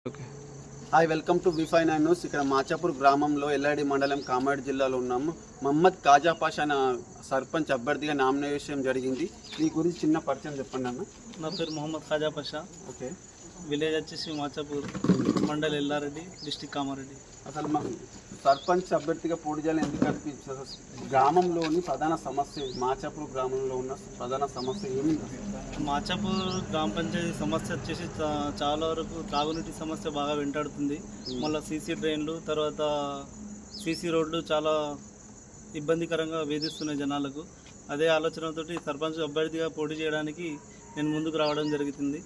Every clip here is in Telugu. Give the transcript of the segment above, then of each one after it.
Okay. Hi, welcome to V59 news. ఇక్కడ మాచాపూర్ గ్రామంలో ఎల్లాడి మండలం కామారెడ్డి జిల్లాలో ఉన్నాము. మహమ్మద్ కాజా పాషా అనే సర్పంచ్ అభ్యర్థిగా నామినేషన్ జరిగింది. ఈ గురించి చిన్న పరిచయం చెప్పండి అన్న. నా పేరు మొహమ్మద్ ఖాజా పాషా. ఓకే. విలేజ్ వచ్చేసి మాచాపూర్, మండల్ ఎల్లారెడ్డి, డిస్టిక్ కామారెడ్డి. అసలు మాకు సర్పంచ్ అభ్యర్థిగా పోటీ చేయాలని ఎందుకు అనిపించారు? గ్రామంలోని ప్రధాన సమస్య, మాచాపూర్ గ్రామంలో ఉన్న ప్రధాన సమస్య ఏమిటి? మాచాపూర్ గ్రామ పంచాయతీ సమస్య వచ్చేసి చాలా వరకు త్రాగునీటి సమస్య బాగా వెంటాడుతుంది. మళ్ళీ సీసీ డ్రైన్లు, తర్వాత సీసీ రోడ్లు చాలా ఇబ్బందికరంగా వేధిస్తున్నాయి జనాలకు. అదే ఆలోచనతోటి సర్పంచ్ అభ్యర్థిగా పోటీ చేయడానికి నేను ముందుకు రావడం జరుగుతుంది.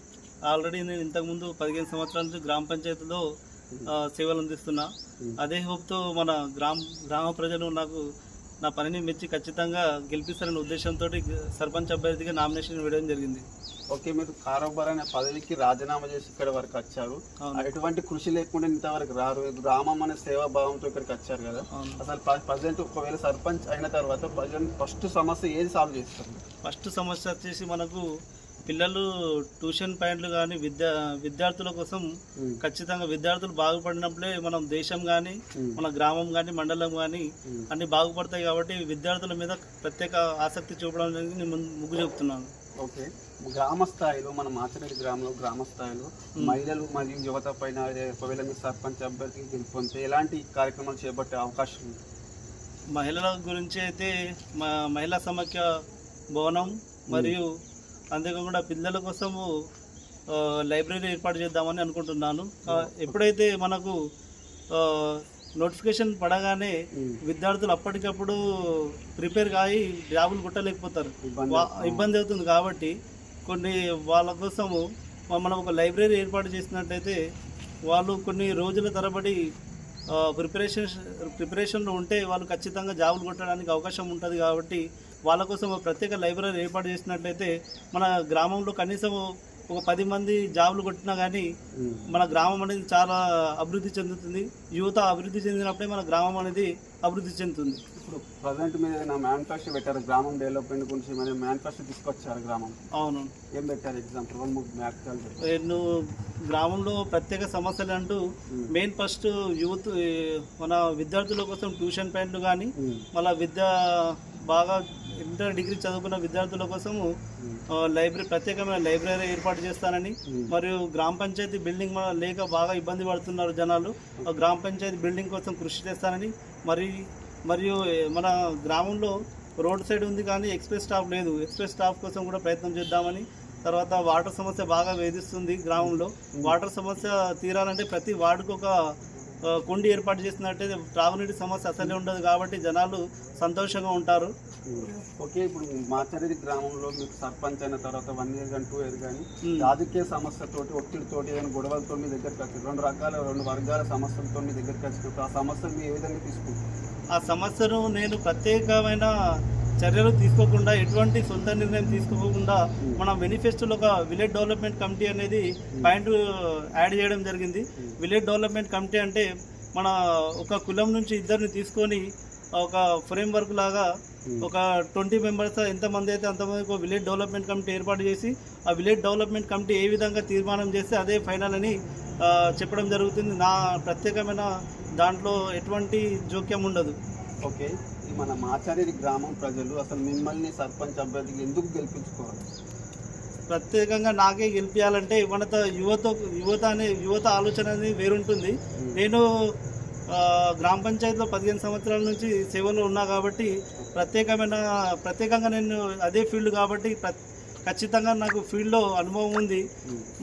ఆల్రెడీ నేను ఇంతకుముందు 15 సంవత్సరాల నుంచి గ్రామ పంచాయతీలో సేవలు అందిస్తున్నా. అదే హోప్తో మన గ్రామ ప్రజలు నా పనిని మెచ్చి ఖచ్చితంగా గెలిపిస్తారనే ఉద్దేశంతో సర్పంచ్ అభ్యర్థిగా నామినేషన్ వేయడం జరిగింది. ఓకే, మీరు కారోబార్ అనే పదవికి రాజీనామా చేసి ఇక్కడ వరకు వచ్చారు. ఎటువంటి కృషి లేకుండా ఇంతవరకు రారు. గ్రామం అనే సేవాభావంతో ఇక్కడికి వచ్చారు కదా. అసలు ప్రజెంట్ ఒకవేళ సర్పంచ్ అయిన తర్వాత ఫస్ట్ సమస్య ఏది సాల్వ్ చేస్తారు? ఫస్ట్ సమస్య వచ్చేసి మనకు పిల్లలు ట్యూషన్ పాయింట్లు కానీ విద్యార్థుల కోసం ఖచ్చితంగా విద్యార్థులు బాగుపడినప్పుడే మనం దేశం కానీ మన గ్రామం కానీ మండలం కానీ అన్ని బాగుపడతాయి. కాబట్టి విద్యార్థుల మీద ప్రత్యేక ఆసక్తి చూపడం జరిగింది. నేను ముగ్గు చెప్తున్నాను. ఓకే, గ్రామ స్థాయిలో మన మాచరెడ్డి గ్రామంలో గ్రామ స్థాయిలో మహిళలు మరియు యువత పైన ఒకవేళ మీరు సర్పంచ్ అభ్యర్థికి గెలుపొందితే ఎలాంటి కార్యక్రమాలు చేపట్టే అవకాశం ఉంది? మహిళల గురించి అయితే మహిళా సమాఖ్య భవనం మరియు అంతేకాకుండా పిల్లల కోసము లైబ్రరీ ఏర్పాటు చేద్దామని అనుకుంటున్నాను. ఎప్పుడైతే మనకు నోటిఫికేషన్ పడగానే విద్యార్థులు అప్పటికప్పుడు ప్రిపేర్ కాయి జాబులు కొట్టలేకపోతారు, ఇబ్బంది అవుతుంది. కాబట్టి కొన్ని వాళ్ళ కోసము మనం ఒక లైబ్రరీ ఏర్పాటు చేసినట్టయితే వాళ్ళు కొన్ని రోజుల తరబడి ప్రిపరేషన్లో ఉంటే వాళ్ళు ఖచ్చితంగా జాబులు కొట్టడానికి అవకాశం ఉంటుంది. కాబట్టి వాళ్ళ కోసం ప్రత్యేక లైబ్రరీ ఏర్పాటు చేసినట్లయితే మన గ్రామంలో కనీసం ఒక 10 మంది జాబులు కొట్టినా కానీ మన గ్రామం అనేది చాలా అభివృద్ధి చెందుతుంది. యువత అభివృద్ధి చెందినప్పుడే మన గ్రామం అనేది అభివృద్ధి చెందుతుంది. ఇప్పుడు ప్రజెంట్ మీద మేనిఫెస్టో పెట్టారు, గ్రామం డెవలప్మెంట్ గురించి మరి మేనిఫెస్టో తీసుకొచ్చారు గ్రామం. అవును, ఏం పెట్టారు? ఎగ్జాంపుల్ నేను గ్రామంలో ప్రత్యేక సమస్యలు అంటూ మెయిన్ ఫస్ట్ యూత్ మన విద్యార్థుల కోసం ట్యూషన్ పాయింట్లు కానీ మళ్ళీ బాగా ఇంటర్ డిగ్రీ చదువుకున్న విద్యార్థుల కోసము ప్రత్యేకమైన లైబ్రరీ ఏర్పాటు చేస్తానని, మరియు గ్రామ పంచాయతీ బిల్డింగ్ లేక బాగా ఇబ్బంది పడుతున్నారు జనాలు, గ్రామ పంచాయతీ బిల్డింగ్ కోసం కృషి చేస్తానని, మరియు మన గ్రామంలో రోడ్ సైడ్ ఉంది కానీ ఎక్స్ప్రెస్ స్టాప్ లేదు, ఎక్స్ప్రెస్ స్టాప్ కోసం కూడా ప్రయత్నం చేద్దామని. తర్వాత వాటర్ సమస్య బాగా వేధిస్తుంది గ్రామంలో. వాటర్ సమస్య తీరాలంటే ప్రతి వార్డుకు ఒక కుండి ఏర్పాటు చేసినట్టయితే త్రాగునీటి సమస్య అసలే ఉండదు. కాబట్టి జనాలు సంతోషంగా ఉంటారు. ఓకే, ఇప్పుడు మాచారెడ్డి గ్రామంలో మీకు సర్పంచ్ అయిన తర్వాత 1 year కానీ 2 years కానీ రాజకీయ సమస్యతోటి ఒత్తిడితోటి ఏదైనా గొడవలతో మీ దగ్గరికి వచ్చి రెండు వర్గాల సమస్యలతో మీ దగ్గరికి వచ్చినప్పుడు ఆ సమస్యను మీరు ఏ విధంగా తీసుకుంటారు? ఆ సమస్యను నేను ప్రత్యేకమైన చర్యలు తీసుకోకుండా, ఎటువంటి సొంత నిర్ణయం తీసుకోకుండా మన మేనిఫెస్టోలో ఒక విలేజ్ డెవలప్మెంట్ కమిటీ అనేది పాయింట్ యాడ్ చేయడం జరిగింది. విలేజ్ డెవలప్మెంట్ కమిటీ అంటే మన ఒక కులం నుంచి ఇద్దరిని తీసుకొని ఒక ఫ్రేమ్ వర్క్ లాగా ఒక 20 members ఎంతమంది అయితే అంతమందికి ఒక విలేజ్ డెవలప్మెంట్ కమిటీ ఏర్పాటు చేసి ఆ విలేజ్ డెవలప్మెంట్ కమిటీ ఏ విధంగా తీర్మానం చేస్తే అదే ఫైనల్ అని చెప్పడం జరుగుతుంది. నా ప్రత్యేకమైన దాంట్లో ఎటువంటి జోక్యం ఉండదు. ఓకే, మన మాచారెడ్డి గ్రామం ప్రజలు అసలు మిమ్మల్ని సర్పంచ్ అభ్యర్థికి ఎందుకు గెలిపించుకోవాలి? ప్రత్యేకంగా నాకే గెలిపించాలంటే యువత ఆలోచన అనేది వేరుంటుంది. నేను గ్రామ పంచాయతీలో 15 సంవత్సరాల నుంచి సేవలో ఉన్నా కాబట్టి ప్రత్యేకంగా నేను అదే ఫీల్డ్ కాబట్టి ఖచ్చితంగా నాకు ఫీల్డ్లో అనుభవం ఉంది.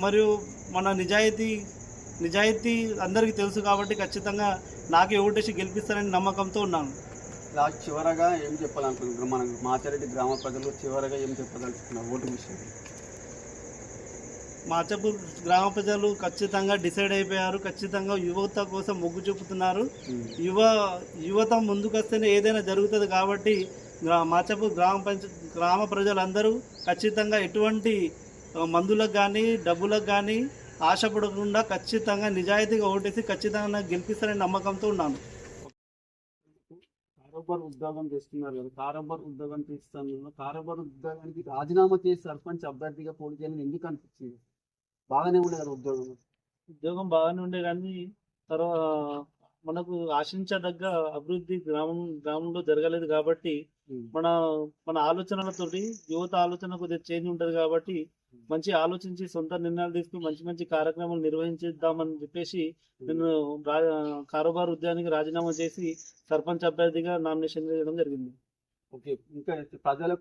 మరియు మన నిజాయితీ అందరికీ తెలుసు కాబట్టి ఖచ్చితంగా నాకే ఓటేసి గెలిపిస్తారని నమ్మకంతో ఉన్నాను. చివరగా ఏం చెప్పాలనుకుంటున్నారు? మన మాచారెడ్డి గ్రామ ప్రజలు చివరగా ఏం చెప్పదలుచుకున్నారు ఓటు విషయం? మాచాపూర్ గ్రామ ప్రజలు ఖచ్చితంగా డిసైడ్ అయిపోయారు. ఖచ్చితంగా యువత కోసం మొగ్గు చూపుతున్నారు. యువత ముందుకు వస్తేనే ఏదైనా జరుగుతుంది. కాబట్టి మాచాపూర్ గ్రామ ప్రజలందరూ ఖచ్చితంగా ఎటువంటి మందులకు కానీ డబ్బులకు కానీ ఆశపడకుండా ఖచ్చితంగా నిజాయితీగా ఓటేసి ఖచ్చితంగా గెలిపిస్తారని నమ్మకంతో ఉన్నాను. కారోబార్ ఉద్యోగం చేస్తున్నారు కదా, కారోబార్ ఉద్యోగం చేస్తున్నారు, కారోబార్ ఉద్యోగానికి రాజీనామా చేసి సర్పంచ్ అభ్యర్థిగా పోటీ చేయాలని ఎందుకు అనిపించింది? బాగానే ఉండేది ఉద్యోగం. ఉద్యోగం బాగానే ఉండే కానీ తర్వాత మనకు ఆశించదగ్గ అభివృద్ధి గ్రామంలో జరగలేదు కాబట్టి మన మన ఆలోచనలతోటి యువత ఆలోచన కొద్దిగా చేంజ్ ఉంటుంది కాబట్టి మంచి ఆలోచించి సొంత నిర్ణయాలు తీసుకుని మంచి మంచి కార్యక్రమాలు నిర్వహించిద్దామని చెప్పేసి నేను కారోబార్ ఉద్యానికి రాజీనామా చేసి సర్పంచ్ అభ్యర్థిగా నామినేషన్ చేయడం జరిగింది. ఓకే, ఇంకా ప్రజలకు